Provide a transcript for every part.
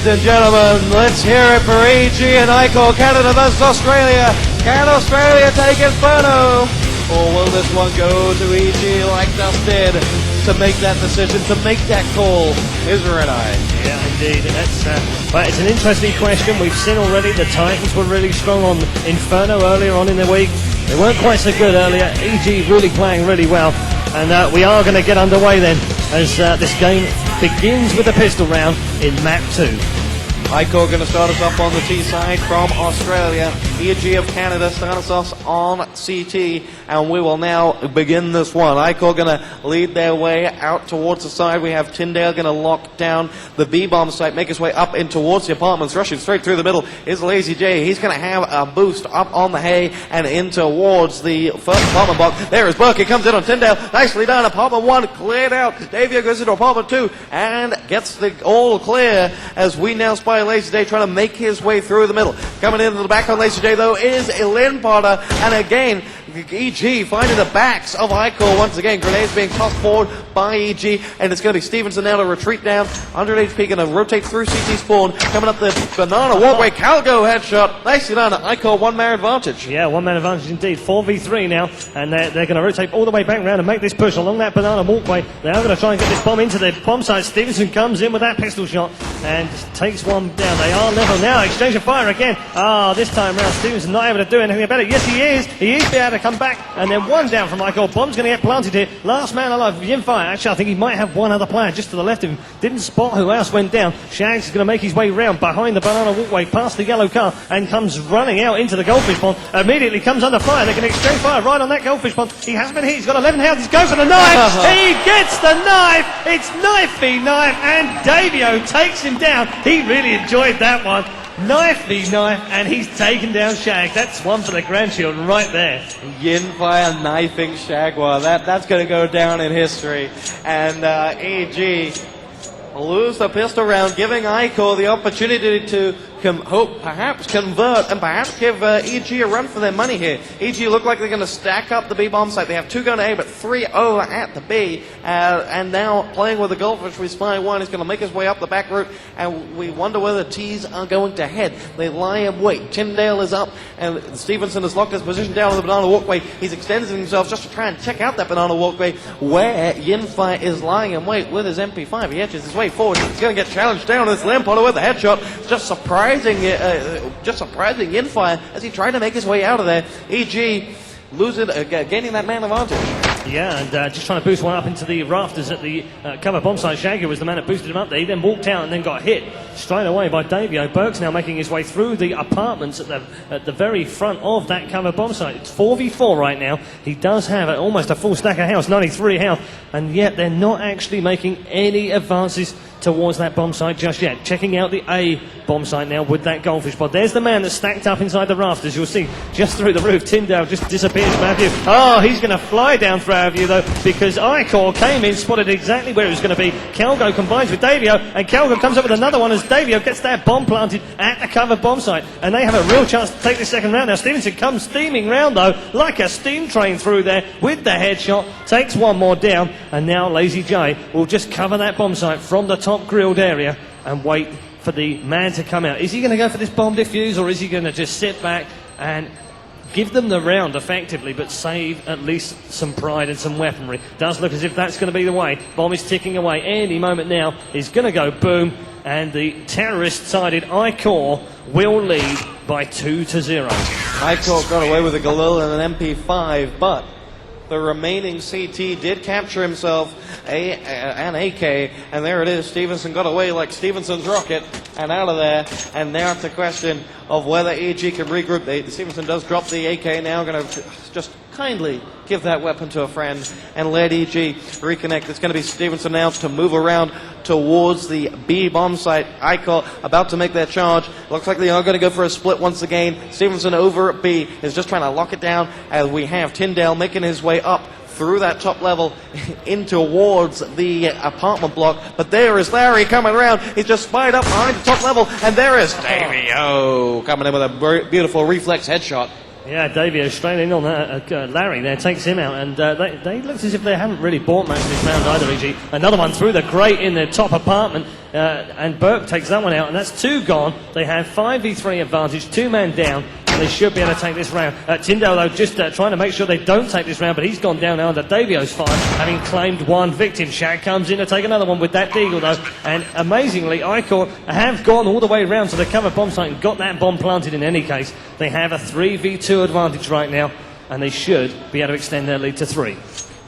Ladies and gentlemen, let's hear it for EG and iCHOR Canada versus Australia. Can Australia take Inferno? Or will this one go to EG like Dust did to make that decision, to make that call? Izra and I. Yeah, indeed. But it's an interesting question. We've seen already the Titans were really strong on Inferno earlier on in the week. They weren't quite so good earlier. EG really playing really well. And we are going to get underway then as this game begins with the pistol round in map 2. iCHOR going to start us off on the T side from Australia. EG of Canada start us off on CT, and we will now begin this one. iCHOR going to lead their way out towards the side. We have Tyndale going to lock down the B-bomb site, make his way up in towards the apartments, rushing straight through the middle is Lazy J. He's going to have a boost up on the hay and in towards the first apartment block. There is Burke. He comes in on Tyndale. Nicely done. Apartment 1 cleared out. Davia goes into apartment 2 and gets the all clear as we now spy Lazy J trying to make his way through the middle. Coming into the back on Lazy J though is Lynn Potter, and again EG finding the backs of iCHOR once again. Grenades being tossed forward by EG, and it's going to be Stevenson now to retreat down. 100 HP going to rotate through CT spawn. Coming up the banana walkway. Calgo headshot. Nicely done. iCHOR one-man advantage. Yeah, one-man advantage indeed. 4v3 now, and they're going to rotate all the way back around and make this push along that banana walkway. They are going to try and get this bomb into the bomb site. Stevenson comes in with that pistol shot and takes one down. They are level now. Exchange of fire again. This time round Stevenson not able to do anything about it. Yes, he is. He is able to come back, and then one down from iCHOR. Bomb's going to get planted here. Last man alive, Yinfire. Actually, I think he might have one other player just to the left of him. Didn't spot who else went down. Shags is going to make his way round behind the banana walkway, past the yellow car, and comes running out into the goldfish pond. Immediately comes under fire. They're going to exchange fire right on that goldfish pond. He has been hit. He's got 11 health. He's going for the knife. He gets the knife. It's knife v knife, and Davio takes him down. He really enjoyed that one. Knife v knife, and he's taken down Shag. That's one for the grandchildren right there. Yinfire knifing Shagwar. That's going to go down in history. And EG lose the pistol round, giving iCHOR the opportunity to perhaps convert and perhaps give EG a run for their money here. EG look like they're going to stack up the B-bomb site. They have 2 going to A, but 3 over at the B. And now playing with the goldfish with Spy 1 is going to make his way up the back route, and we wonder whether T's are going to head. They lie in wait. Tyndale is up, and Stevenson has locked his position down on the banana walkway. He's extending himself just to try and check out that banana walkway where Yinfire is lying in wait with his MP5. He edges his way forward. He's going to get challenged down. This Lampotter with the headshot. Just surprising Yinfire as he tried to make his way out of there. EG gaining that man advantage. Yeah, and just trying to boost one up into the rafters at the cover bomb site. Shaggy was the man that boosted him up there. He then walked out and then got hit straight away by Davio. Burke's now making his way through the apartments at the very front of that cover bomb site. It's 4v4 right now. He does have almost a full stack of health, 93 health, and yet they're not actually making any advances towards that bomb site just yet. Checking out the A bomb site now with that goldfish pod. There's the man that's stacked up inside the rafters. You'll see just through the roof. Tyndale just disappears from our view. He's going to fly down for our view though, because iCHOR came in, spotted exactly where it was going to be. Calgo combines with Davio, and Calgo comes up with another one as Davio gets that bomb planted at the cover bomb site, and they have a real chance to take this second round. Now Stevenson comes steaming round though, like a steam train through there with the headshot, takes one more down, and now Lazy J will just cover that bomb site from the top grilled area and wait for the man to come out. Is he going to go for this bomb defuse, or is he going to just sit back and give them the round effectively, but save at least some pride and some weaponry? Does look as if that's going to be the way. Bomb is ticking away. Any moment now is going to go boom, and the terrorist-sided iCHOR will lead by 2-0. iCHOR got away with a Galil and an MP5, but the remaining CT did capture himself an AK, and there it is. Stevenson got away like Stevenson's rocket and out of there, and now it's a question of whether EG can regroup. Stevenson does drop the AK now, going to just kindly give that weapon to a friend and let EG reconnect. It's going to be Stevenson now to move around towards the B bomb site. iCHOR about to make their charge. Looks like they are going to go for a split once again. Stevenson over at B is just trying to lock it down, as we have Tyndale making his way up through that top level in towards the apartment block. But there is Larry coming around. He's just spied up behind the top level, and there is Davio coming in with a beautiful reflex headshot. Yeah, Davio straight in on that. Larry there takes him out, and they looked as if they haven't really bought much this round either, E.G. Another one through the grate in the top apartment, and Burke takes that one out, and that's 2 gone. They have 5v3 advantage, 2-man down, and they should be able to take this round. Tyndale, though, just trying to make sure they don't take this round, but he's gone down now under Davio's fire, having claimed 1 victim. Shag comes in to take another one with that deagle, though, and amazingly, iCHOR have gone all the way around to the cover bomb site and got that bomb planted in any case. They have a 3v2 advantage right now, and they should be able to extend their lead to 3.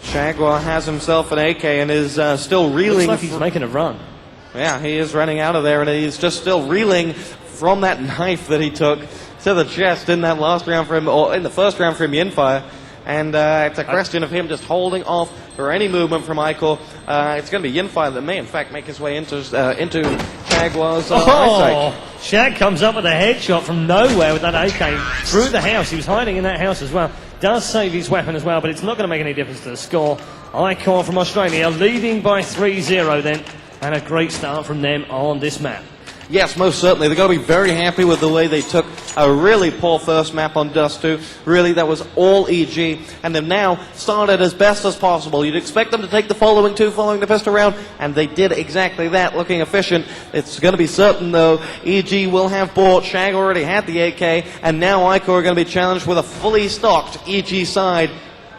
Jaguar has himself an AK and is still reeling. Looks like he's making a run. Yeah, he is running out of there, and he's just still reeling from that knife that he took to the chest in that last round for him, or in the first round for him, Yinfire. And it's a question of him just holding off for any movement from iCHOR. It's going to be Yinfire that may, in fact, make his way into Jaguar's eyesight. Shag comes up with a headshot from nowhere with that AK through the house. He was hiding in that house as well. Does save his weapon as well, but it's not going to make any difference to the score. iCHOR from Australia leading by 3-0 then, and a great start from them on this map. Yes, most certainly. They've got to be very happy with the way they took a really poor first map on Dust 2. Really, that was all EG, and they've now started as best as possible. You'd expect them to take the following 2 following the pistol round, and they did exactly that, looking efficient. It's going to be certain, though, EG will have bought. Shag already had the AK, and now iCHOR are going to be challenged with a fully stocked EG side.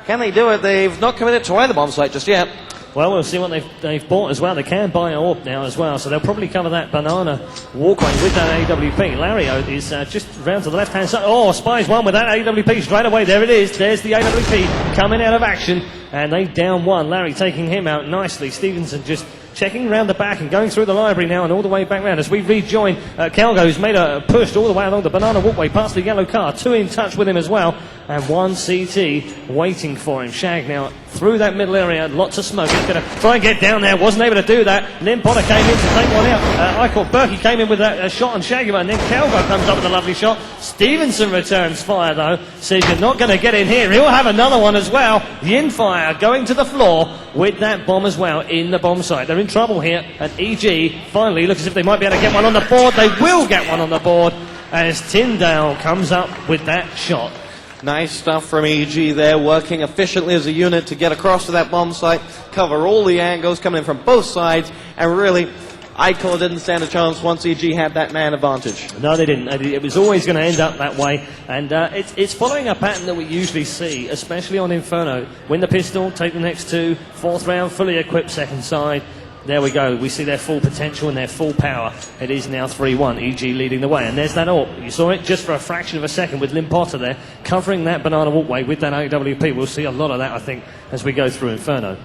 Can they do it? They've not committed to either bomb site just yet. Well, we'll see what they've bought as well. They can buy an AWP now as well, so they'll probably cover that banana walkway with that AWP. Lario is just round to the left-hand side. Oh, spies one with that AWP straight away. There it is. There's the AWP coming out of action, and they down 1. Larry taking him out nicely. Stevenson just checking round the back and going through the library now and all the way back round as we rejoin Calgo, who's made a push all the way along the banana walkway past the yellow car. 2 in touch with him as well, and 1 CT waiting for him. Shag now through that middle area, lots of smoke. He's going to try and get down there, wasn't able to do that. Lim Potter came in to take one out. iCHOR Berkey came in with that shot on Shaggy, and then Calgo comes up with a lovely shot. Stevenson returns fire though, says you're not going to get in here. He'll have another one as well. Yinfire going to the floor with that bomb as well in the bomb site. They're in trouble here, and EG finally looks as if they might be able to get one on the board. They will get one on the board as Tyndale comes up with that shot. Nice stuff from EG there, working efficiently as a unit to get across to that bomb site, cover all the angles coming in from both sides, and really, iCHOR didn't stand a chance once EG had that man advantage. No, they didn't. It was always going to end up that way, and it's following a pattern that we usually see, especially on Inferno. Win the pistol, take the next 2, 4th round, fully equipped second side. There we go. We see their full potential and their full power. It is now 3-1, EG leading the way. And there's that AWP. You saw it just for a fraction of a second with Lim Potter there, covering that banana walkway with that AWP. We'll see a lot of that, I think, as we go through Inferno.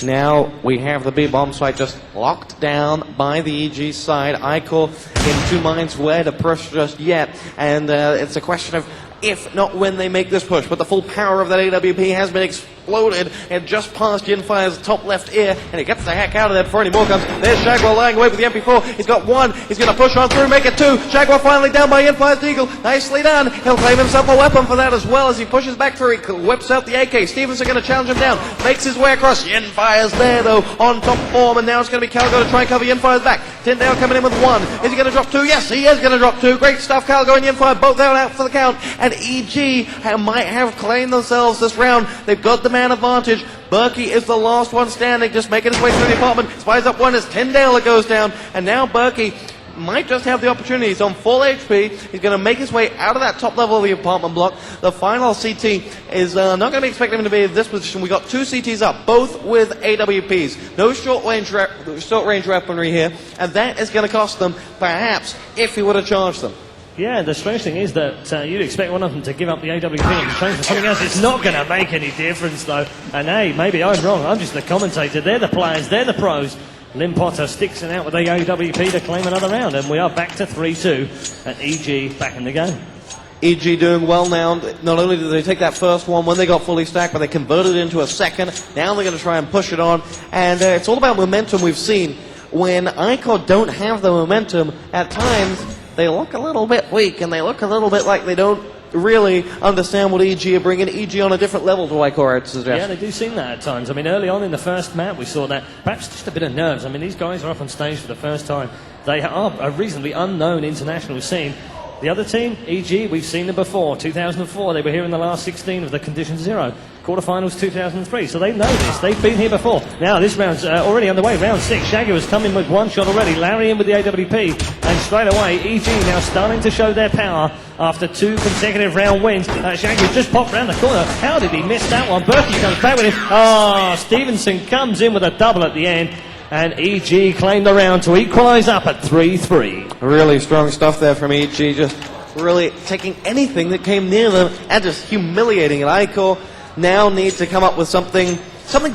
Now we have the B bomb site just locked down by the EG side. iCHOR in 2 minds where to push just yet. And it's a question of if not when they make this push. But the full power of that AWP has been exploded and just past Yinfire's top left ear, and he gets the heck out of there before any more comes. There's Jaguar lying away with the MP4. He's got 1. He's going to push on through, make it 2. Jaguar finally down by Yinfire's deagle. Nicely done. He'll claim himself a weapon for that as well as he pushes back through. He whips out the AK. Stevenson going to challenge him down. Makes his way across. Yinfire's there though on top form, and now it's going to be Calgo to try and cover Yinfire's back. Tyndale coming in with 1. Is he going to drop 2? Yes, he is going to drop 2. Great stuff. Calgo and Yinfire both out for the count, and EG might have claimed themselves this round. They've got the man advantage. Berkey is the last one standing, just making his way through the apartment. Spies up 1 as Tyndale that goes down, and now Berkey might just have the opportunity. He's on full HP. He's going to make his way out of that top level of the apartment block. The final CT is not going to be expecting him to be in this position. We got 2 CTs up, both with AWPs. No short range weaponry here, and that is going to cost them, perhaps, if he would have charged them. Yeah, the strange thing is that you'd expect one of them to give up the AWP and change for something else. It's not going to make any difference, though. And hey, maybe I'm wrong. I'm just the commentator. They're the players. They're the pros. Lim Potter sticks it out with the AWP to claim another round. And we are back to 3-2 and EG back in the game. EG doing well now. Not only did they take that first one when they got fully stacked, but they converted it into a second. Now they're going to try and push it on. And it's all about momentum we've seen. When iCHOR don't have the momentum, at times they look a little bit weak, and they look a little bit like they don't really understand what EG are bringing. EG on a different level to iCHOR, I'd suggest. Yeah, they do seem that at times. I mean, early on in the first map, we saw that. Perhaps just a bit of nerves. I mean, these guys are up on stage for the first time. They are a reasonably unknown international scene. The The other team, EG, we've seen them before. 2004, they were here in the last 16 of the Condition Zero. Quarterfinals 2003, so they know this. They've been here before. Now this round's already underway. Round 6, Shaggy has come in with one shot already. Larry in with the AWP, and straight away EG now starting to show their power after 2 consecutive round wins. Shaggy just popped round the corner. How did he miss that one? Berkey comes back with him. Stevenson comes in with a double at the end, and EG claimed the round to equalise up at 3-3. Really strong stuff there from EG, just really taking anything that came near them and just humiliating it. iCHOR now need to come up with something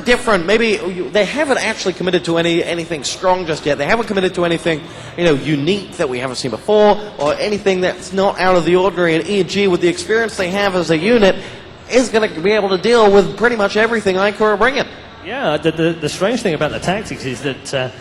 different. Maybe they haven't actually committed to anything strong just yet. They haven't committed to anything, unique that we haven't seen before, or anything that's not out of the ordinary. And EG, with the experience they have as a unit, is going to be able to deal with pretty much everything iCHOR are bringing. Yeah, the strange thing about the tactics is that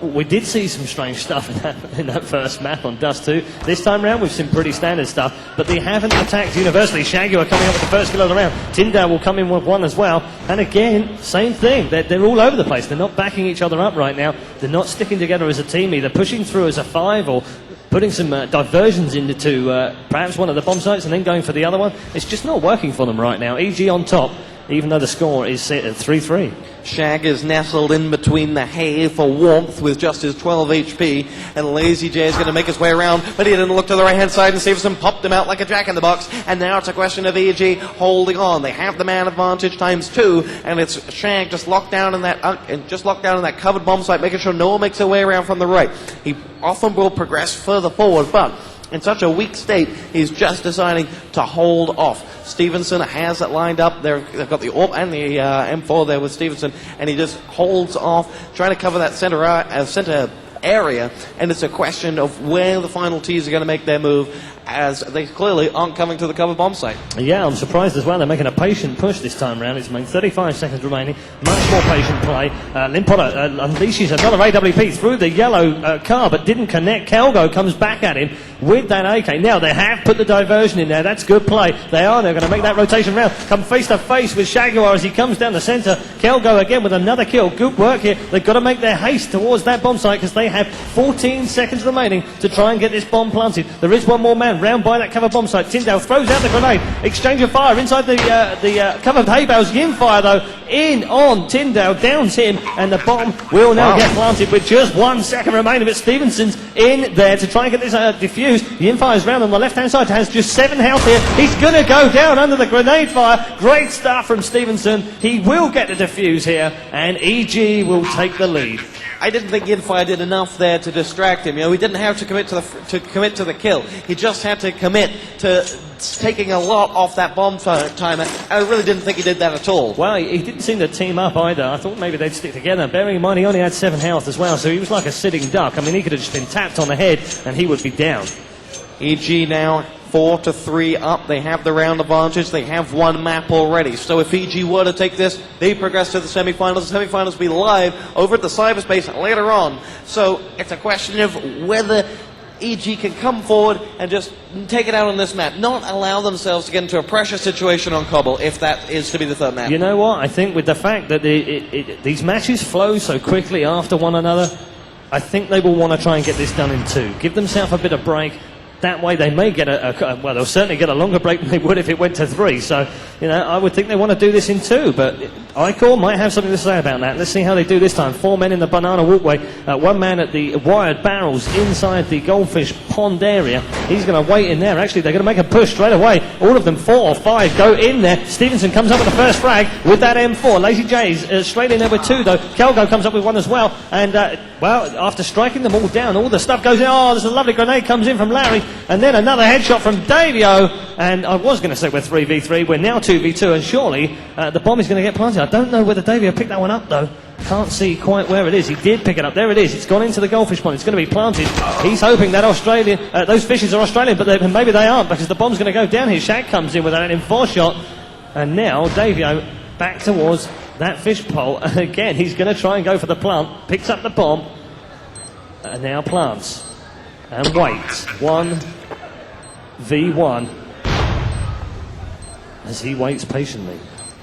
we did see some strange stuff in that first map on Dust 2. This time round, we've seen pretty standard stuff, but they haven't attacked universally. Shaggy are coming up with the first kill of the round. Tyndale will come in with one as well. And again, same thing. They're all over the place. They're not backing each other up right now. They're not sticking together as a team, either pushing through as a 5 or putting some diversions into perhaps one of the bomb sites and then going for the other one. It's just not working for them right now. EG on top, even though the score is set at 3-3. Shag is nestled in between the hay for warmth with just his 12 HP, and Lazy J is going to make his way around, but he didn't look to the right-hand side, and Stevenson popped him out like a jack-in-the-box, and now it's a question of EG holding on. They have the man advantage times 2, and it's Shag just locked down in that covered bomb site, making sure no one makes their way around from the right. He often will progress further forward, but in such a weak state, he's just deciding to hold off. Stevenson has it lined up. They've got the AWP and the M4 there with Stevenson, and he just holds off, trying to cover that center area, and it's a question of where the final T's are going to make their move, as they clearly aren't coming to the cover bomb site. Yeah, I'm surprised as well. They're making a patient push this time round. It's 35 seconds remaining. Much more patient play. Lynn Potter unleashes another AWP through the yellow car, but didn't connect. Calgo comes back at him with that AK. Now, they have put the diversion in there. That's good play. They're going to make that rotation round. Come face to face with Shaguar as he comes down the centre. Calgo again with another kill. Good work here. They've got to make their haste towards that bomb site because they have 14 seconds remaining to try and get this bomb planted. There is one more man round by that cover bomb site. Tyndale throws out the grenade. Exchange of fire inside the covered hay bales. Yin fire though in on Tyndale, downs him, and the bomb will now get planted with just 1 second remaining. But Stevenson's in there to try and get this diffused. Yin fire's round on the left hand side, has just 7 health here. He's gonna go down under the grenade fire. Great start from Stevenson. He will get the defuse here, and EG will take the lead. I didn't think Yinfire did enough there to distract him. He didn't have to commit to the kill. He just had to commit to taking a lot off that bomb timer. I really didn't think he did that at all. Well, he didn't seem to team up either. I thought maybe they'd stick together. Bearing in mind, he only had 7 health as well, so he was like a sitting duck. I mean, he could have just been tapped on the head, and he would be down. EG now 4-3 up. They have the round advantage. They have 1 map already. So if EG were to take this, they progress to the semi-finals. The semi-finals will be live over at the cyberspace later on. So it's a question of whether EG can come forward and just take it out on this map, not allow themselves to get into a pressure situation on Cobble, if that is to be the third map. You know what? I think with the fact that these matches flow so quickly after one another, I think they will want to try and get this done in 2. Give themselves a bit of break. That way they may get well, they'll certainly get a longer break than they would if it went to 3. So, I would think they want to do this in 2, but iCHOR might have something to say about that. Let's see how they do this time. 4 men in the banana walkway, 1 man at the wired barrels inside the goldfish pond area. He's going to wait in there. Actually, they're going to make a push straight away. All of them, 4 or 5, go in there. Stevenson comes up with the first frag with that M4. Lazy J's straight in there with 2, though. Calgo comes up with 1 as well. And, well, after striking them all down, all the stuff goes in. Oh, there's a lovely grenade comes in from Larry. And then another headshot from Davio, and I was going to say we're 3v3, we're now 2v2, and surely the bomb is going to get planted. I don't know whether Davio picked that one up though. Can't see quite where it is. He did pick it up. There it is. It's gone into the goldfish pond. It's going to be planted. He's hoping that those fishes are Australian, but maybe they aren't, because the bomb's going to go down here. Shaq comes in with an M4 shot, and now Davio back towards that fish pole, and again he's going to try and go for the plant. Picks up the bomb, and now plants. And waits. 1v1 as he waits patiently.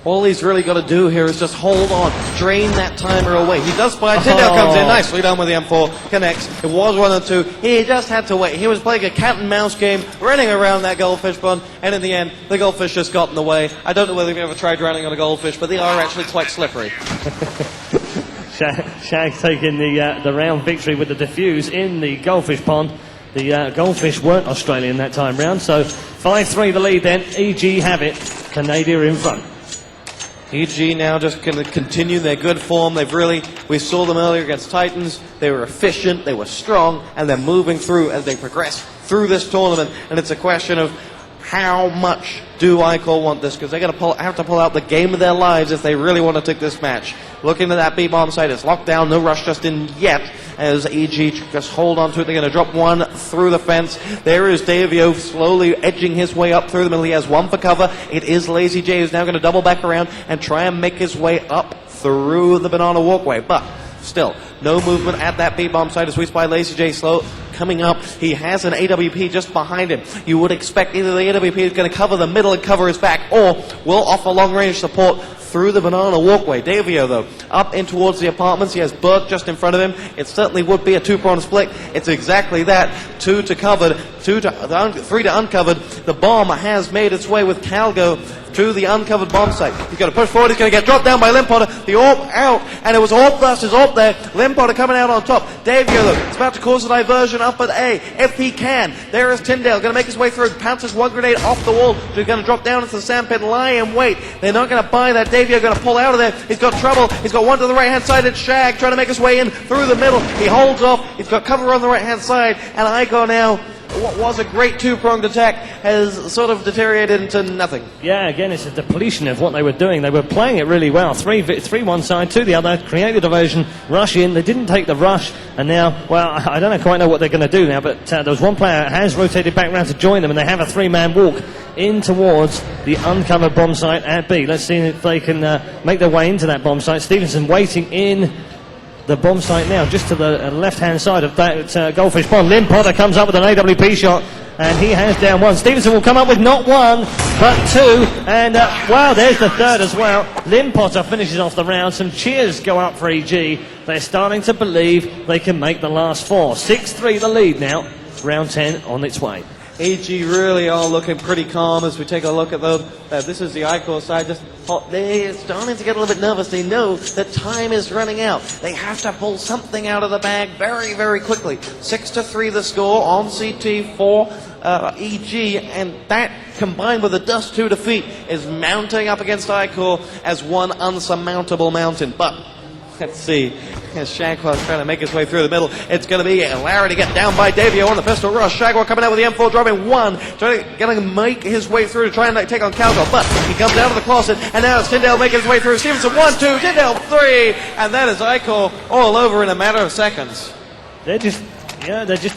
All he's really got to do here is just hold on, drain that timer away. He does spy. Tyndale comes in, nicely done with the M4, connects. It was 1 and 2. He just had to wait. He was playing a cat and mouse game, running around that goldfish pond, and in the end, the goldfish just got in the way. I don't know whether you've ever tried drowning on a goldfish, but they are actually quite slippery. Shag taking the round victory with the defuse in the goldfish pond. The goldfish weren't Australian that time round, so 5-3 the lead then. EG have it. Canada in front. EG now just going to continue their good form. We saw them earlier against Titans. They were efficient, they were strong, and they're moving through as they progress through this tournament. And it's a question of how much do iCHOR want this? Because they're going to have to pull out the game of their lives if they really want to take this match. Looking at that B-bomb site, it's locked down, no rush just in yet, as EG just hold on to it. They're going to drop one through the fence. There is Davio slowly edging his way up through the middle. He has one for cover. It is Lazy J who's now going to double back around and try and make his way up through the banana walkway. But still, no movement at that B-bomb site as we spy Lazy J slow coming up. He has an AWP just behind him. You would expect either the AWP is going to cover the middle and cover his back, or will offer long-range support through the banana walkway. Davio, though, up in towards the apartments. He has Burke just in front of him. It certainly would be a two-prong split. It's exactly that. 2 to covered, 3 to uncovered. The bomb has made its way with Calgo to the uncovered bomb site. He's going to push forward. He's going to get dropped down by Limpotter. The AWP out, and it was AWP versus AWP there. Limpotter coming out on top. Davio, though, is about to cause a diversion up at A, if he can. There is Tyndale, going to make his way through. Pounces one grenade off the wall. So he's going to drop down into the sandpit, lie in wait. They're not going to buy that. Davio going to pull out of there. He's got trouble. He's got one to the right-hand side. It's Shag trying to make his way in through the middle. He holds off. He's got cover on the right-hand side, and iCHOR now, what was a great two-pronged attack, has sort of deteriorated into nothing. Yeah, again, it's a depletion of what they were doing. They were playing it really well. 3 one side, 2 the other, create the diversion, rush in. They didn't take the rush, and now, well, I don't quite know what they're going to do now, but there was one player has rotated back round to join them, and they have a 3-man walk in towards the uncovered bomb site at B. Let's see if they can make their way into that bomb site. Stevenson waiting in the bomb site now, just to the left-hand side of that goldfish pond. Lim Potter comes up with an AWP shot, and he has down one. Stevenson will come up with not one, but 2, and wow, there's the third as well. Lim Potter finishes off the round. Some cheers go up for EG. They're starting to believe they can make the last 4. 6-3 the lead now. Round 10 on its way. AG really are looking pretty calm as we take a look at them. This is the iCHOR side. They're starting to get a little bit nervous. They know that time is running out. They have to pull something out of the bag very, very quickly. 6-3 the score on CT for EG, and that combined with a dust 2 defeat is mounting up against iCHOR as one unsurmountable mountain. But let's see, as Shagwell's trying to make his way through the middle, it's going to be Larry to get down by Davio on the pistol rush. Shagwell coming out with the M4, dropping 1, going to make his way through to try and take on Calgo, but he comes out of the closet, and now it's Tyndale making his way through. Stevenson 1, 2, Tyndale 3, and that is iCHOR all over in a matter of seconds. They're just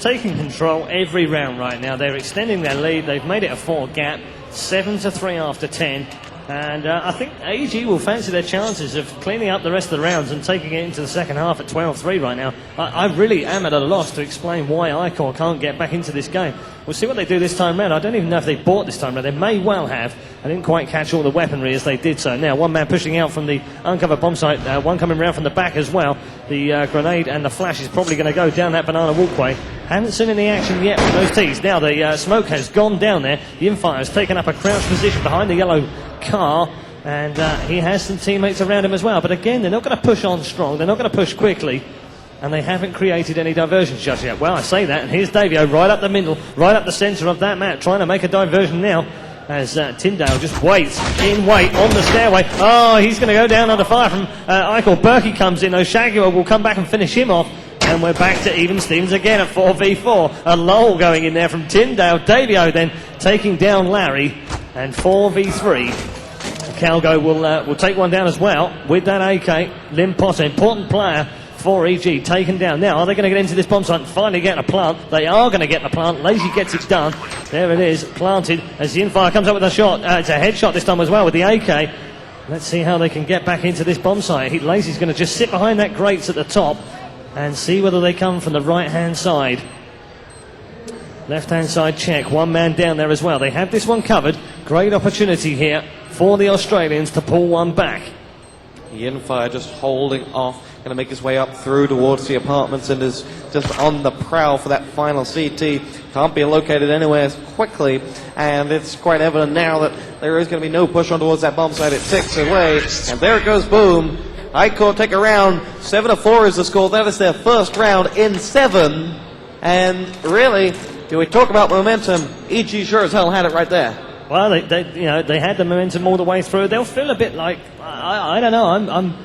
taking control every round right now. They're extending their lead. They've made it a 4 gap, 7-3 after 10. And I think AG will fancy their chances of cleaning up the rest of the rounds and taking it into the second half at 12-3 right now. I really am at a loss to explain why iCHOR can't get back into this game. We'll see what they do this time round. I don't even know if they bought this time round. They may well have. I didn't quite catch all the weaponry as they did so. Now, one man pushing out from the uncovered bomb site, one coming round from the back as well. The grenade and the flash is probably going to go down that banana walkway. Haven't seen any action yet from those tees. Now, the smoke has gone down there. The Infire has taken up a crouched position behind the yellow car, and he has some teammates around him as well. But again, they're not going to push on strong. They're not going to push quickly. And they haven't created any diversions just yet. Well, I say that, and here's Davio right up the middle, right up the centre of that mat, trying to make a diversion now, as Tyndale just waits, in wait, on the stairway. Oh, he's going to go down under fire from iCHOR. Berkey comes in, Oshagua will come back and finish him off, and we're back to even Stevens again at 4v4. A lull going in there from Tyndale. Davio then taking down Larry, and 4v3. Calgo will take one down as well with that AK. Lim Potter, important player for EG, taken down. Now, are they going to get into this bomb site and finally get a plant? They are going to get the plant. Lazy gets it done. There it is, planted as the Infire comes up with a shot. It's a headshot this time as well with the AK. Let's see how they can get back into this bomb site. Lazy's going to just sit behind that grates at the top and see whether they come from the right-hand side. Left-hand side check. One man down there as well. They have this one covered. Great opportunity here for the Australians to pull one back. Yinfire just holding off, going to make his way up through towards the apartments and is just on the prowl for that final CT. Can't be located anywhere as quickly, and it's quite evident now that there is going to be no push on towards that bomb site. It ticks away, and there it goes, boom. iCHOR take a round. 7-4 is the score. That is their first round in 7. And really, do we talk about momentum? EG sure as hell had it right there. Well, they had the momentum all the way through. They'll feel a bit like I don't know.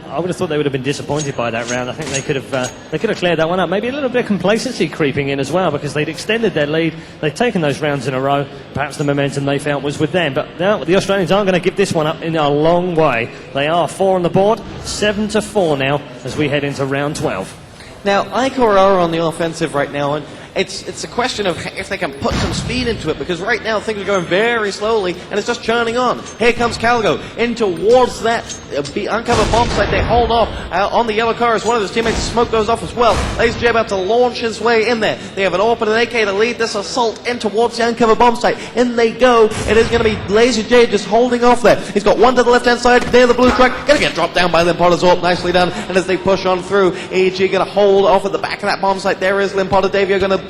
I would have thought they would have been disappointed by that round. I think they could have cleared that one up. Maybe a little bit of complacency creeping in as well, because they'd extended their lead. They'd taken those rounds in a row. Perhaps the momentum they felt was with them. But now the Australians aren't going to give this one up in a long way. They are 4 on the board, 7-4 now as we head into round 12. Now, iCHOR are on the offensive right now, and it's a question of if they can put some speed into it, because right now things are going very slowly and it's just churning on. Here comes Calgo in towards that uncovered bomb site. They hold off on the yellow car as one of his teammates. Smoke goes off as well. Lazy J about to launch his way in there. They have an AWP and an AK to lead this assault in towards the uncovered bomb site. In they go. It is going to be Lazy J just holding off there. He's got one to the left hand side near the blue truck. Going to get dropped down by Limpotta's AWP. Nicely done. And as they push on through, EG going to hold off at the back of that bomb site. There is Limpotta. Davio going to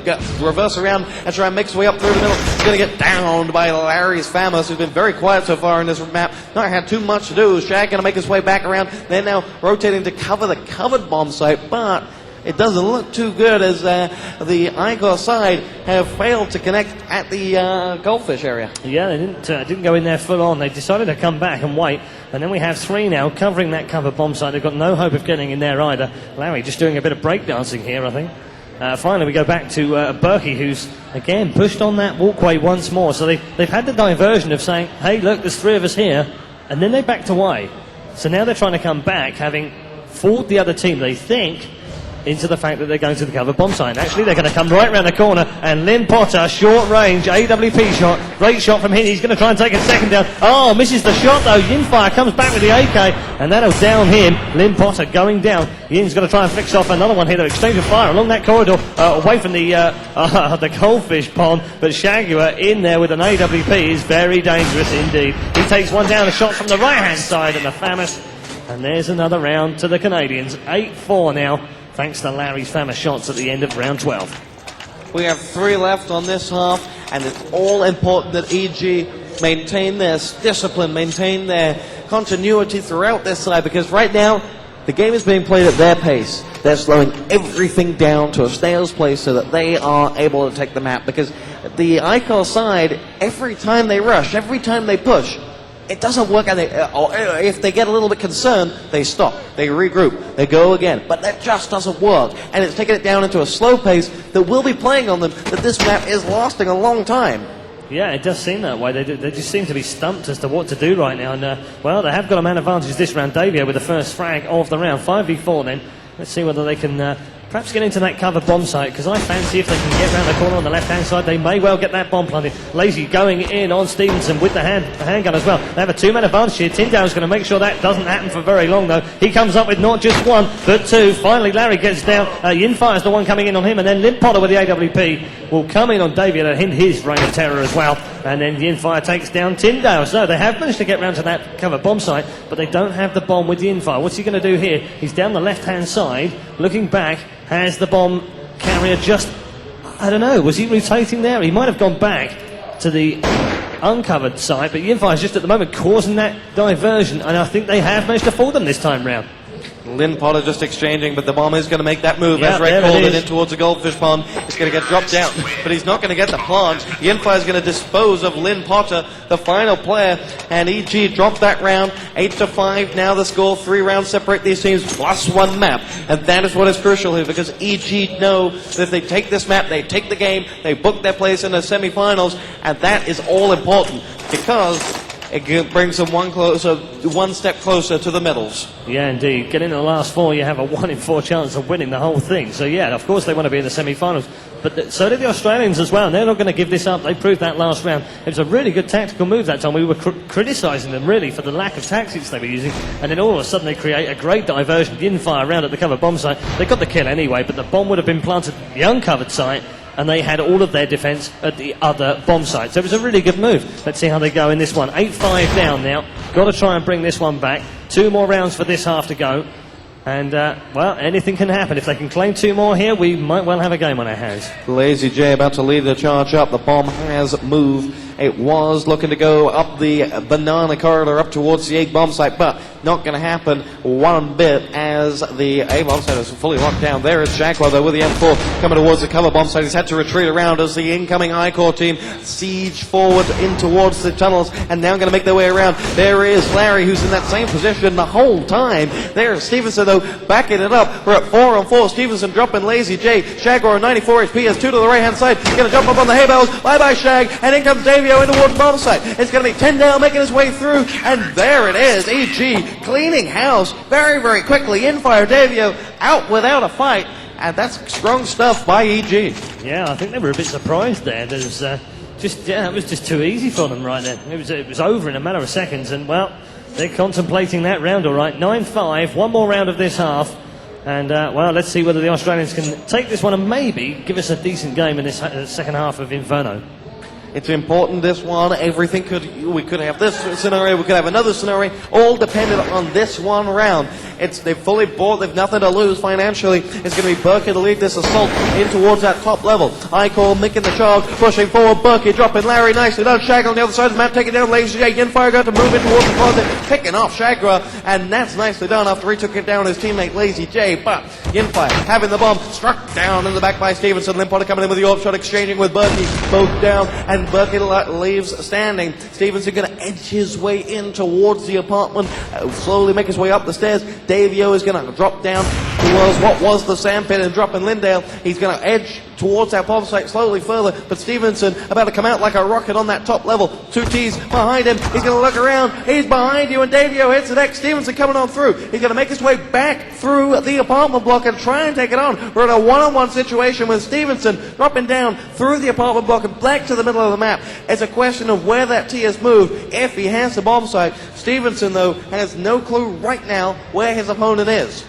reverse around and try and make his way up through the middle. He's going to get downed by Larry's Famous, who's been very quiet so far in this map. Not had too much to do. Shag going to make his way back around. They're now rotating to cover the covered bomb site, but it doesn't look too good as the iCHOR side have failed to connect at the Goldfish area. Yeah, they didn't go in there full on. They decided to come back and wait. And then we have 3 now covering that covered bomb site. They've got no hope of getting in there either. Larry just doing a bit of breakdancing here, I think. Finally, we go back to Berkey, who's, again, pushed on that walkway once more. So they've had the diversion of saying, hey, look, there's 3 of us here. And then they backed away. So now they're trying to come back, having fooled the other team, they think, into the fact that they're going to the cover bomb site. Actually, they're going to come right round the corner, and Limpotta, short range, AWP shot, great shot from him. He's going to try and take a second down. Oh, misses the shot though. Yinfire comes back with the AK, and that'll down him. Limpotta going down. Yin's going to try and fix off another one here. They'll exchange of fire along that corridor, away from the goldfish pond, but Shagua in there with an AWP is very dangerous indeed. He takes one down, a shot from the right-hand side, and the Famous, and there's another round to the Canadians. 8-4 now, thanks to Larry's famous shots at the end of round 12. We have 3 left on this half, and it's all important that EG maintain their discipline, maintain their continuity throughout this side, because right now the game is being played at their pace. They're slowing everything down to a snail's pace so that they are able to take the map, because the iCHOR side, every time they rush, every time they push, it doesn't work, and if they get a little bit concerned, they stop, they regroup, they go again. But that just doesn't work, and it's taking it down into a slow pace that will be playing on them, that this map is lasting a long time. Yeah, it does seem that way. They just seem to be stumped as to what to do right now. And, well, they have got a man advantage this round. Davio with the first frag of the round. 5v4 then. Let's see whether they can perhaps get into that covered bomb site, because I fancy if they can get round the corner on the left-hand side, they may well get that bomb planted. Lazy going in on Stevenson with the handgun as well. They have a 2-man advantage here. Tyndale's going to make sure that doesn't happen for very long, though. He comes up with not just 1, but 2. Finally, Larry gets down. Yinfire's the one coming in on him, and then Limpotta with the AWP will come in on Davio to hint his reign of terror as well. And then Yinfire takes down Tyndale. So they have managed to get round to that covered bomb site, but they don't have the bomb with Yinfire. What's he going to do here? He's down the left-hand side, looking back, has the bomb carrier just, I don't know, was he rotating there? He might have gone back to the uncovered site, but Yinfire's just at the moment causing that diversion, and I think they have managed to fool them this time round. Limpotta just exchanging, but the bomb is going to make that move. Yeah, as Red called it in towards the goldfish pond. It's going to get dropped down, but he's not going to get the plant. Yinfire is going to dispose of Limpotta, the final player, and EG dropped that round. 8-5 now the score. 3 rounds separate these teams, plus 1 map, and that is what is crucial here, because EG know that if they take this map, they take the game, they book their place in the semi-finals, and that is all important, because it brings them one step closer to the medals. Yeah, indeed. Get into the last 4, you have a 1 in 4 chance of winning the whole thing. So, yeah, of course they want to be in the semi-finals. But so did the Australians as well, and they're not going to give this up. They proved that last round. It was a really good tactical move that time. We were criticising them, really, for the lack of tactics they were using. And then all of a sudden they create a great diversion. Yinfire around at the cover bomb site. They got the kill anyway, but the bomb would have been planted at the uncovered site. and they had all of their defence at the other bomb site. So it was a really good move. Let's see how they go in this one. 8-5 down now. Got to try and bring this one back. 2 more rounds for this half to go. And, well, anything can happen. If they can claim 2 more here, we might well have a game on our hands. Lazy J about to lead the charge up. The bomb has moved. It was looking to go up the banana corridor up towards the A bomb site, but not going to happen one bit as the A bomb site is fully locked down. There is Jaguar, though, with the M4 coming towards the cover bomb site. He's had to retreat around as the incoming iCHOR team siege forward in towards the tunnels and now going to make their way around. There is Larry, who's in that same position the whole time. There's Stevenson, though, backing it up. We're at 4-on-4. Stevenson dropping Lazy J. Jaguar 94 HP has 2 to the right-hand side. He's going to jump up on the hay bales. Bye-bye, Shag. And in comes Davio in towards the bomb site. It's going to be 10 down, making his way through. And there it is. EG cleaning house very, very quickly. Infire Davio out without a fight. And that's strong stuff by EG. Yeah, I think they were a bit surprised there. There's it was just too easy for them right then. It was over in a matter of seconds. And, well, they're contemplating that round all right. 9-5, 1 more round of this half. And, well, let's see whether the Australians can take this one and maybe give us a decent game in this second half of Inferno. It's important, this one. We could have this scenario, we could have another scenario, all dependent on this one round. They've fully bought, they've nothing to lose financially. It's going to be Berkey to lead this assault in towards that top level. iCHOR making the charge, pushing forward, Berkey dropping Larry, nicely done. Shag on the other side of the map, taking down Lazy J. Infire got to move in towards the closet, picking off Shagra, and that's nicely done after he took it down his teammate Lazy J. But Infire having the bomb, struck down in the back by Stevenson. Limpotter coming in with the orb shot, exchanging with Berkey, both down, and Berkey leaves standing. Stevenson going to edge his way in towards the apartment, slowly make his way up the stairs. Davio is going to drop down towards what was the sandpit and drop in Lindale. He's going to edge towards our bomb site slowly further, but Stevenson about to come out like a rocket on that top level. 2 T's behind him. He's going to look around. He's behind you, and Davio hits the deck. Stevenson coming on through. He's going to make his way back through the apartment block and try and take it on. We're in a one-on-one situation with Stevenson dropping down through the apartment block and back to the middle of the map. It's a question of where that T has moved if he has the bomb site. Stevenson, though, has no clue right now where his opponent is.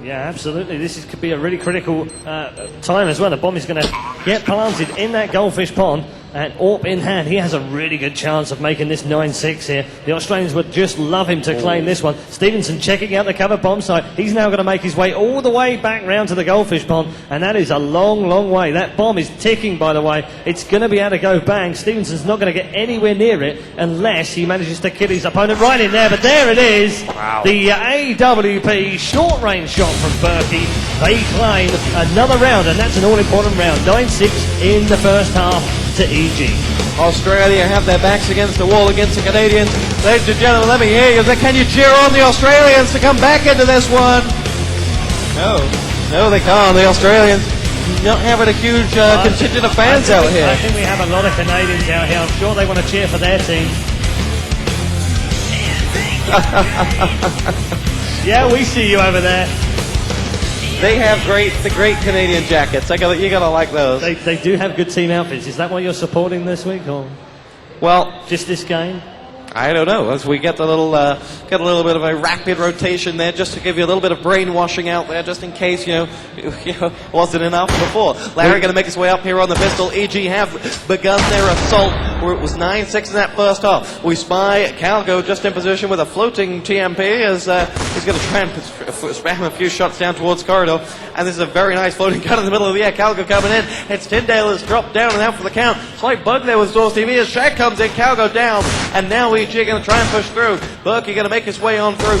Yeah, absolutely. This could be a really critical time as well. The bomb is going to get planted in that goldfish pond, and AWP in hand. He has a really good chance of making this 9-6 here. The Australians would just love him to claim this one. Stevenson checking out the cover bomb site. He's now going to make his way all the way back round to the goldfish pond, and that is a long, long way. That bomb is ticking, by the way. It's going to be able to go bang. Stevenson's not going to get anywhere near it unless he manages to kill his opponent right in there. But there it is. Wow. The AWP short-range shot from Berkey. They claim another round, and that's an all-important round. 9-6 in the first half to EG. Australia have their backs against the wall against the Canadians. Ladies and gentlemen, let me hear you. Can you cheer on the Australians to come back into this one? No, they can't. The Australians not having a huge contingent of fans out here. I think we have a lot of Canadians out here. I'm sure they want to cheer for their team. Yeah, we see you over there. They have the great Canadian jackets. You gotta like those. They do have good team outfits. Is that what you're supporting this week, or well, just this game? I don't know. As we get a little bit of a rapid rotation there, just to give you a little bit of brainwashing out there, just in case wasn't enough before. Larry going to make his way up here on the pistol. EG have begun their assault. Where it was 9-6 in that first half. We spy Calgo just in position with a floating TMP as he's going to try and spam a few shots down towards corridor. And this is a very nice floating gun in the middle of the air. Calgo coming in. It's Tyndale has dropped down and out for the count. Slight bug there with Source TV as Shaq comes in. Calgo down. And now EG going to try and push through. Berkey going to make his way on through.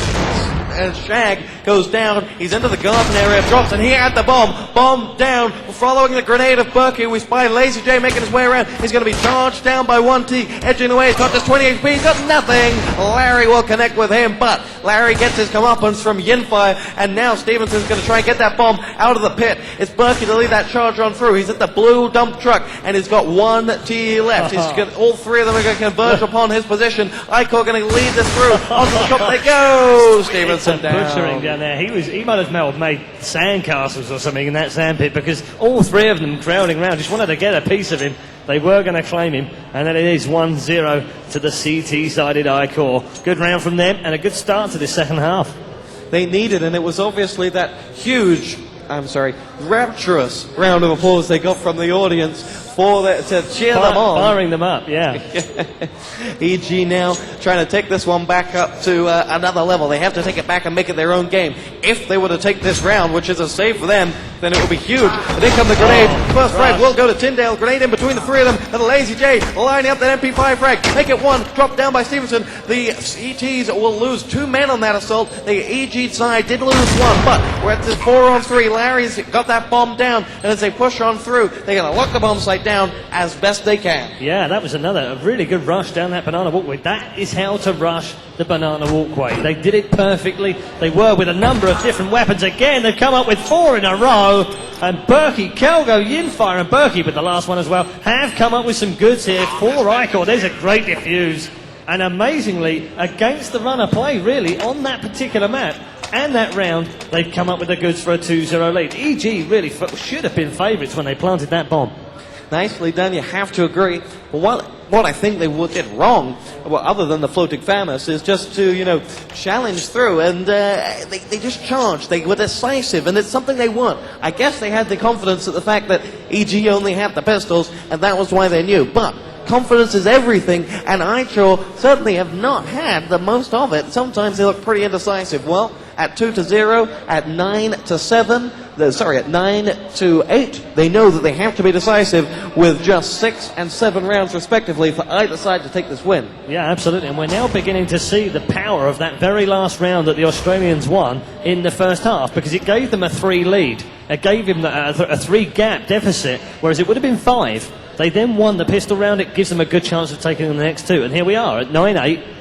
And Shag goes down. He's into the garden area, drops, and he had the bomb. Bomb down. Following the grenade of Berkey, we spy Lazy J making his way around. He's going to be charged down by 1T, edging away. He's got just 20 HP. He's got nothing. Larry will connect with him, but Larry gets his comeuppance from Yinfire, and now Stevenson's going to try and get that bomb out of the pit. It's Berkey to lead that charge on through. He's at the blue dump truck, and he's got 1T left. All 3 of them are going to converge upon his position. iCHOR going to lead this through. Onto the top they go. Stevenson Butchering down there. He might have made sandcastles or something in that sandpit, because all 3 of them crowding around just wanted to get a piece of him. They were going to claim him, and then it is 1-0 to the CT-sided iCHOR. Good round from them, and a good start to this second half. They needed, and it was obviously that huge rapturous round of applause they got from the audience to cheer them on. Firing them up, yeah. EG now trying to take this one back up to another level. They have to take it back and make it their own game. If they were to take this round, which is a save for them, then it would be huge. But in come the grenade. First frag will go to Tyndale. Grenade in between the three of them. And the Lazy J lining up that MP5 frag. Make it one. Drop down by Stevenson. The ETs will lose 2 men on that assault. The EG side did lose 1, but we're at this 4-on-3. Larry's got that bomb down, and as they push on through, they're going to lock the bomb site down as best they can. Yeah, that was a really good rush down that banana walkway. That is how to rush the banana walkway. They did it perfectly. They were with a number of different weapons. Again, they've come up with 4 in a row. And Berkey, Calgo, Yinfire, and Berkey with the last one as well have come up with some goods here for iCHOR. There's a great diffuse. And amazingly, against the runner play, really, on that particular map and that round, they've come up with the goods for a 2-0 lead. EG really should have been favourites when they planted that bomb. Nicely done, you have to agree. But what I think they did wrong, well, other than the floating Famus, is just to, challenge through. And they just charged. They were decisive, and it's something they want. I guess they had the confidence at the fact that EG only had the pistols, and that was why they knew. But confidence is everything, and iCHOR certainly have not had the most of it. Sometimes they look pretty indecisive. Well, at 2-0, at 9-7, at 9-8, they know that they have to be decisive with just 6 and 7 rounds respectively for either side to take this win. Yeah, absolutely, and we're now beginning to see the power of that very last round that the Australians won in the first half, because it gave them a 3 lead. It gave them a 3 gap deficit, whereas it would have been 5. They then won the pistol round. It gives them a good chance of taking the next 2, and here we are at 9-8.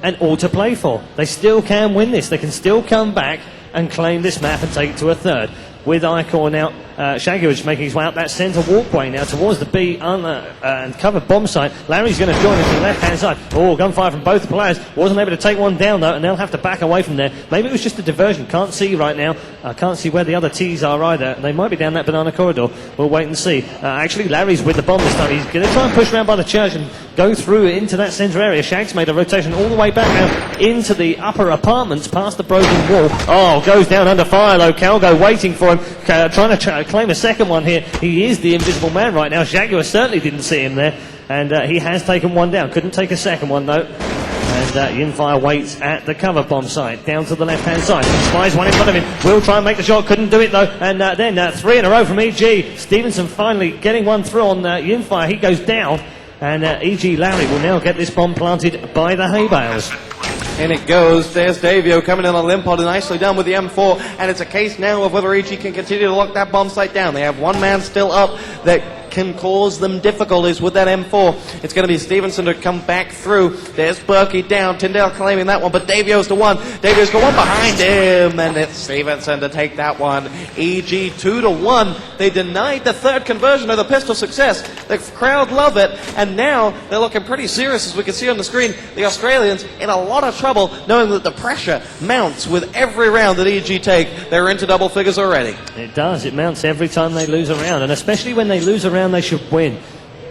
And all to play for. They still can win this. They can still come back and claim this map and take it to a 3rd. With iCHOR now, Shaggy was making his way up that centre walkway now towards the B and covered bomb site. Larry's going to join him to the left-hand side. Oh, gunfire from both the players. Wasn't able to take one down, though, and they'll have to back away from there. Maybe it was just a diversion. Can't see right now. Can't see where the other T's are either. They might be down that banana corridor. We'll wait and see. Actually, Larry's with the bomb this time. He's going to try and push around by the church and go through into that centre area. Shag's made a rotation all the way back now into the upper apartments past the broken wall. Oh, goes down under fire, though. Calgo waiting for him, trying to claim a second one here. He is the invisible man right now. Jaguar certainly didn't see him there, and he has taken one down. Couldn't take a second one, though. And Yinfire waits at the cover bomb site, down to the left-hand side. Spies one in front of him. Will try and make the shot. Couldn't do it, though. And then 3 in a row from EG. Stevenson finally getting one through on Yinfire. He goes down. And EG Larry will now get this bomb planted by the hay bales. In it goes. There's Davio coming in on Limpod, and nicely done with the M4. And it's a case now of whether EG can continue to lock that bomb site down. They have one man still up that can cause them difficulties with that M4. It's going to be Stevenson to come back through. There's Berkey down. Tyndale claiming that one, but Davio's the one. Davio's got one behind him, and it's Stevenson to take that one. EG 2-1. They denied the 3rd conversion of the pistol success. The crowd love it, and now they're looking pretty serious, as we can see on the screen. The Australians in a lot of trouble, knowing that the pressure mounts with every round that EG take. They're into double figures already. It does. It mounts every time they lose a round, and especially when they lose a round, they should win.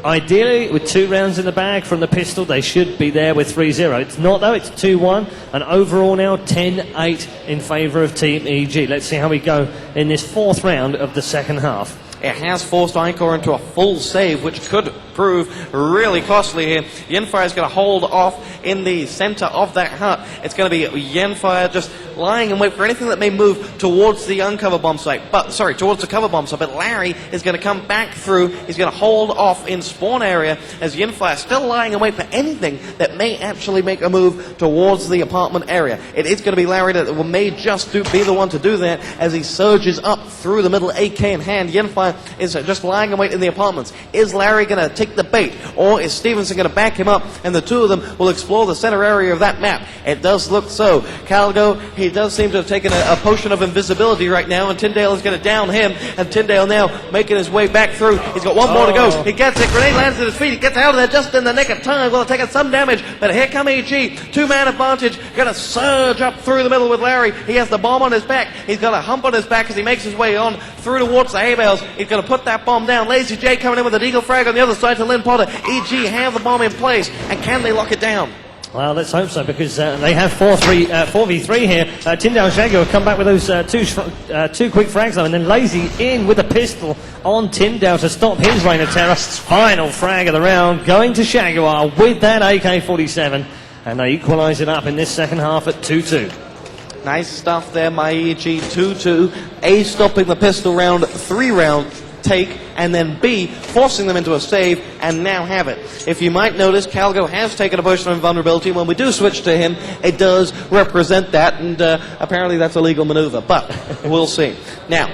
Ideally, with 2 rounds in the bag from the pistol, they should be there with 3-0. It's not, though. It's 2-1, and overall now 10-8 in favour of Team EG. Let's see how we go in this 4th round of the second half. It has forced iCHOR into a full save, which could prove really costly here. Yinfire is going to hold off in the centre of that hut. It's going to be Yinfire just lying in wait for anything that may move towards the uncover bomb site. Towards the cover bomb site. But Larry is going to come back through. He's going to hold off in spawn area as Yinfire is still lying in wait for anything that may actually make a move towards the apartment area. It is going to be Larry that may just be the one to do that as he surges up through the middle, AK in hand. Yinfire is just lying in wait in the apartments. Is Larry going to take the bait, or is Stevenson going to back him up, and the two of them will explore the center area of that map? It does look so. Calgo, he does seem to have taken a potion of invisibility right now, and Tyndale is going to down him, and Tyndale now making his way back through. He's got one more to go. He gets it. Grenade lands at his feet. He gets out of there just in the nick of time. Well, taking some damage, but here come EG. 2-man advantage. Going to surge up through the middle with Larry. He has the bomb on his back. He's got a hump on his back as he makes his way on through towards the hay bales. He's going to put that bomb down. Lazy J coming in with an eagle frag on the other side to Lynn Potter. EG have the bomb in place, and can they lock it down? Well, let's hope so, because they have 4v3 here. Tyndale and Jaguar come back with those two quick frags, though, and then Lazy in with a pistol on Tyndale to stop his reign of terror. Final frag of the round going to Jaguar with that AK-47, and they equalise it up in this second half at 2-2. Nice stuff there, my EG. 2-2. A, stopping the pistol round, 3-round take, and then B, forcing them into a save, and now have it. If you might notice, Calgo has taken a position of invulnerability. When we do switch to him, it does represent that, and apparently that's a legal maneuver, but we'll see. Now,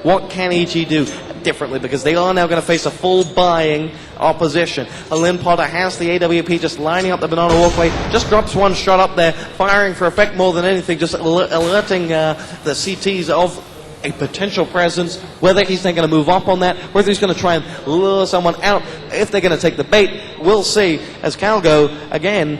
what can EG do differently, because they are now going to face a full buying opposition. Lynn Potter has the AWP just lining up the banana walkway, just drops one shot up there, firing for effect more than anything, just alerting the CTs of a potential presence, whether he's then going to move up on that, whether he's going to try and lure someone out, if they're going to take the bait, we'll see, as Calgo, again,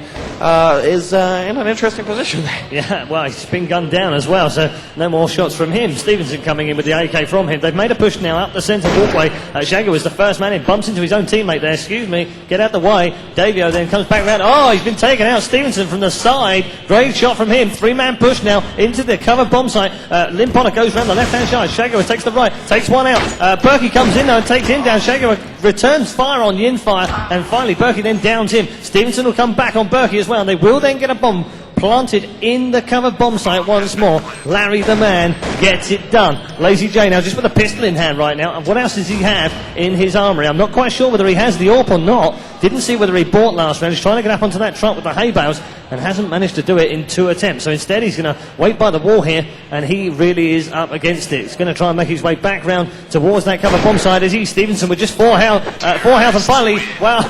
is in an interesting position there. Yeah, well, he's been gunned down as well, so no more shots from him. Stevenson coming in with the AK from him. They've made a push now up the centre walkway. Jaguar was the first man in, bumps into his own teammate there, excuse me, get out the way. Davio then comes back round. Oh, he's been taken out. Stevenson from the side, great shot from him. 3-man push now into the cover bomb site. Lynn Potter goes round the left-hand side. Jaguar takes the right, takes one out. Berkey comes in now and takes him down. Jaguar returns fire on Yin Fire, and finally Berkey then downs him. Stevenson will come back on Berkey as well, and they will then get a bomb planted in the covered bomb site once more. Larry the man gets it done. Lazy J now just with a pistol in hand right now, and what else does he have in his armoury? I'm not quite sure whether he has the AWP or not. Didn't see whether he bought last round. He's trying to get up onto that truck with the hay bales and hasn't managed to do it in 2 attempts, so instead he's going to wait by the wall here, and he really is up against it. He's going to try and make his way back round towards that cover bomb side as he, Stevenson, with just 4 health, and finally, well,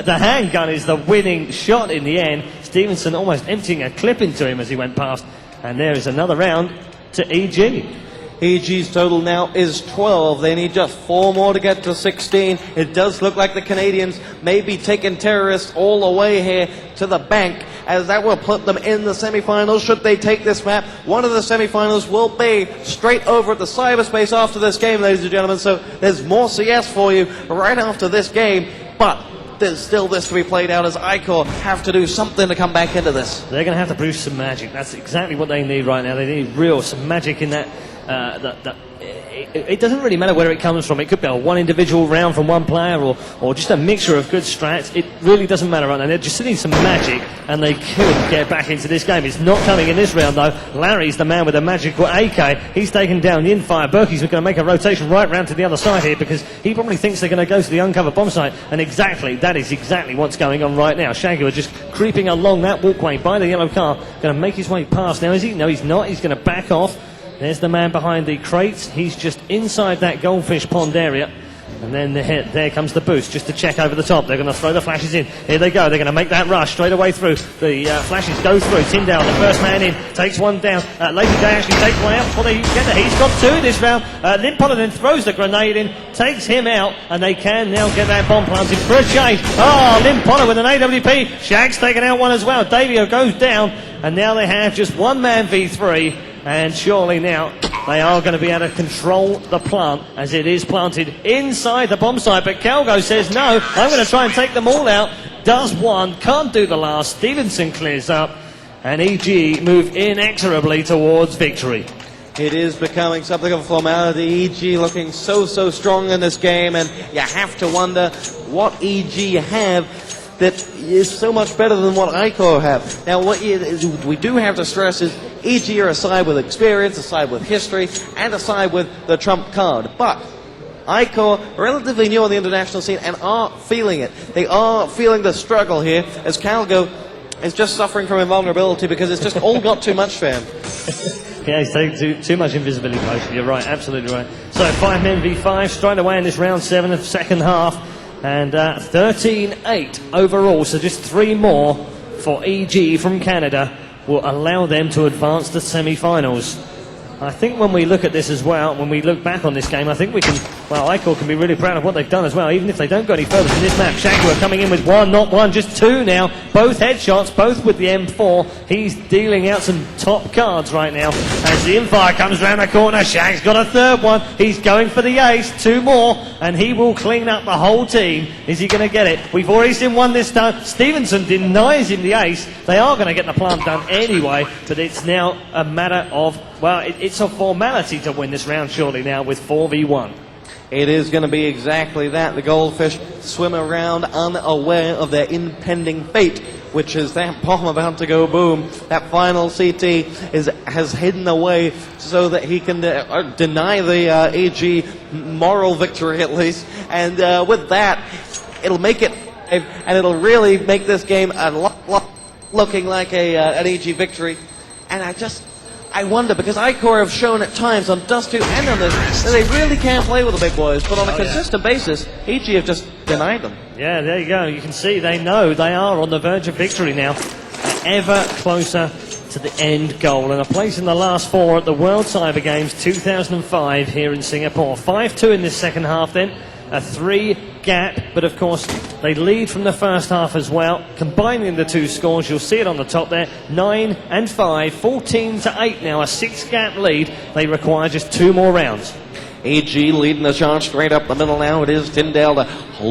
the handgun is the winning shot in the end. Stevenson almost emptying a clip into him as he went past, and there is another round to EG. EG's total now is 12. They need just 4 more to get to 16. It does look like the Canadians may be taking terrorists all the way here to the bank, as that will put them in the semifinals should they take this map. One of the semifinals will be straight over at the cyberspace after this game, ladies and gentlemen, so there's more CS for you right after this game, but there's still this to be played out, as iCHOR have to do something to come back into this. They're going to have to produce some magic. That's exactly what they need right now. They need some magic in that. It doesn't really matter where it comes from. It could be a one individual round from one player, or just a mixture of good strats. It really doesn't matter right now. They just need some magic, and they could get back into this game. It's not coming in this round, though. Larry's the man with the magical AK. He's taken down the Infire. Berkey's going to make a rotation right round to the other side here, because he probably thinks they're going to go to the uncovered bomb site, and that is exactly what's going on right now. Shaggy just creeping along that walkway by the yellow car, going to make his way past. Now, is he? No, he's not. He's going to back off. There's the man behind the crates. He's just inside that goldfish pond area. And then there comes the boost, just to check over the top. They're going to throw the flashes in. Here they go. They're going to make that rush straight away through. The flashes go through. Tyndale, the first man in, takes one down. Lazy J actually takes one out before they get there. He's got 2 in this round. Lynn Potter then throws the grenade in, takes him out, and they can now get that bomb planted for a change. Oh, Lynn Potter with an AWP. Shag's taken out one as well. Davio goes down, and now they have just 1 man v3. And surely now they are going to be able to control the plant, as it is planted inside the bomb site. But Calgo says, no, I'm going to try and take them all out. Does one, can't do the last. Stevenson clears up, and EG move inexorably towards victory. It is becoming something of a formality. EG looking so strong in this game, and you have to wonder what EG have that is so much better than what iCHOR have. Now, what we do have to stress is EG are a side with experience, a side with history, and a side with the trump card. But iCHOR, relatively new on the international scene, and are feeling it. They are feeling the struggle here, as Calgo is just suffering from invulnerability because it's just all got too much for him. Yeah, he's taking too much invisibility potion. You're right, absolutely right. So 5 men v5 straight away in this round 7 of the second half. And 13-8 overall, so just 3 more for EG from Canada will allow them to advance to semi-finals. I think when we look at this as well, when we look back on this game, I think we can Well, iCHOR can be really proud of what they've done as well, even if they don't go any further in this map. Shagwa coming in with one, not one, just two now. Both headshots, both with the M4. He's dealing out some top cards right now. As the infire comes round the corner, Shag's got a third one. He's going for the ace, two more, and he will clean up the whole team. Is he going to get it? We've already seen one this time. Stevenson denies him the ace. They are going to get the plant done anyway, but it's now a matter of, well, it's a formality to win this round surely now with 4v1. It is going to be exactly that. The Goldfish swim around unaware of their impending fate, which is that bomb about to go boom. That final CT has hidden away so that he can deny the AG moral victory at least. And with that, it'll make it, and it'll really make this game a lot looking like an AG victory. And I wonder, because iCHOR have shown at times on Dust 2 and on this that they really can play with the big boys, but on a consistent basis, EG have just denied them. Yeah, there you go. You can see they know they are on the verge of victory now, ever closer to the end goal, and a place in the last four at the World Cyber Games 2005 here in Singapore. 5-2 in this second half then, a 3 gap, but of course they lead from the first half as well. Combining the two scores, you'll see it on the top there, 9 and 5, 14-8 now, a 6 gap lead. They require just 2 more rounds. AG leading the charge straight up the middle now. It is Tyndale to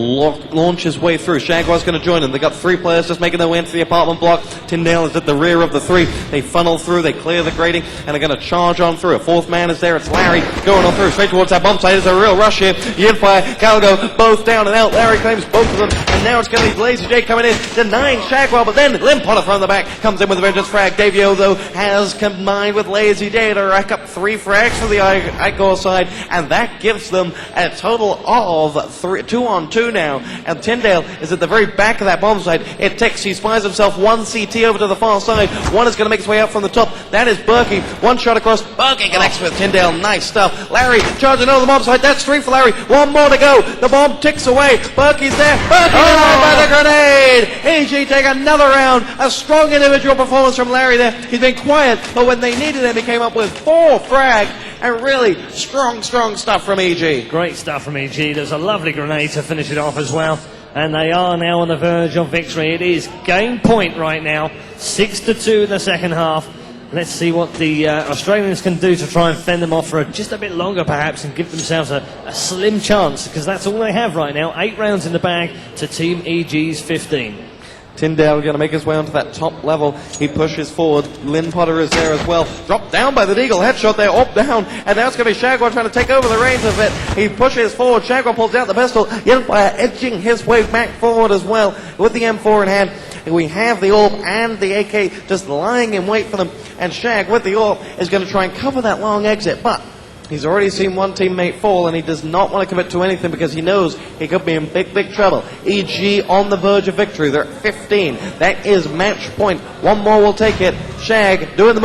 launch his way through. Shagwar's going to join him. They've got 3 players just making their way into the apartment block. Tyndale is at the rear of the 3. They funnel through, they clear the grating, and are going to charge on through. A 4th man is there. It's Larry going on through straight towards that bomb site. There's a real rush here. Yinfire, Calgo, both down and out. Larry claims both of them, and now it's going to be Lazy J coming in, denying Shagwell, but then Lim Potter from the back comes in with a vengeance frag. Davio, though, has combined with Lazy J to rack up 3 frags for the iCHOR side, and that gives them a total of 2-on-2 now. And Tyndale is at the very back of that bomb site. It ticks. He spies himself 1 CT over to the far side. One is going to make its way up from the top. That is Berkey. 1 shot across. Berkey connects with Tyndale. Nice stuff. Larry charging over the bomb site. That's 3 for Larry. 1 more to go. The bomb ticks away. Berkey's there. Berkey denied by the grenade. AG take another round. A strong individual performance from Larry there. He's been quiet, but when they needed him, he came up with 4 frags. And really strong stuff from EG. Great stuff from EG. There's a lovely grenade to finish it off as well. And they are now on the verge of victory. It is game point right now. 6-2 in the second half. Let's see what the Australians can do to try and fend them off for just a bit longer perhaps and give themselves a slim chance, because that's all they have right now. 8 rounds in the bag to Team EG's 15. Tyndale going to make his way onto that top level. He pushes forward. Lynn Potter is there as well. Dropped down by the Deagle. Headshot there, up, down. And now it's going to be Shagwell trying to take over the reins of it. He pushes forward. Shagwell pulls out the pistol. Yinfire edging his way back forward as well with the M4 in hand. We have the AWP and the AK just lying in wait for them. And Shag with the AWP is going to try and cover that long exit. But he's already seen one teammate fall, and he does not want to commit to anything because he knows he could be in big trouble. EG on the verge of victory. They're at 15. That is match point. 1 more will take it. Shag doing the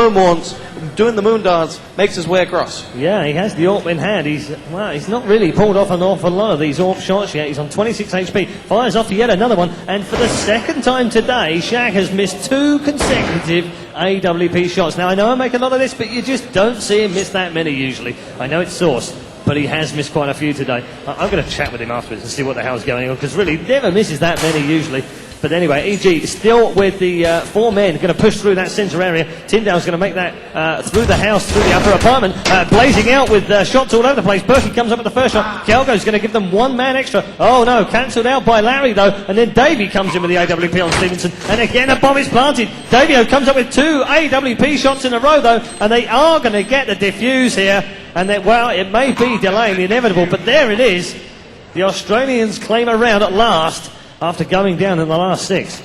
moon dance, makes his way across. Yeah, he has the AWP in hand. He's not really pulled off an awful lot of these AWP shots yet. He's on 26 HP. Fires off yet another one. And for the second time today, Shag has missed 2 consecutive AWP shots. Now, I know I make a lot of this, but you just don't see him miss that many usually. I know it's Source, but he has missed quite a few today. I'm going to chat with him afterwards and see what the hell's going on, because really, he never misses that many usually. But anyway, EG still with the 4 men going to push through that centre area. Tyndale's going to make that through the house, through the upper apartment, blazing out with shots all over the place. Berkey comes up with the first shot. Kelgo's going to give them 1 man extra. Oh no, cancelled out by Larry though. And then Davey comes in with the AWP on Stevenson. And again, a bomb is planted. Davio comes up with 2 AWP shots in a row though. And they are going to get the defuse here. And then, well, it may be delaying the inevitable, but there it is. The Australians claim a round at last, after going down in the last 6.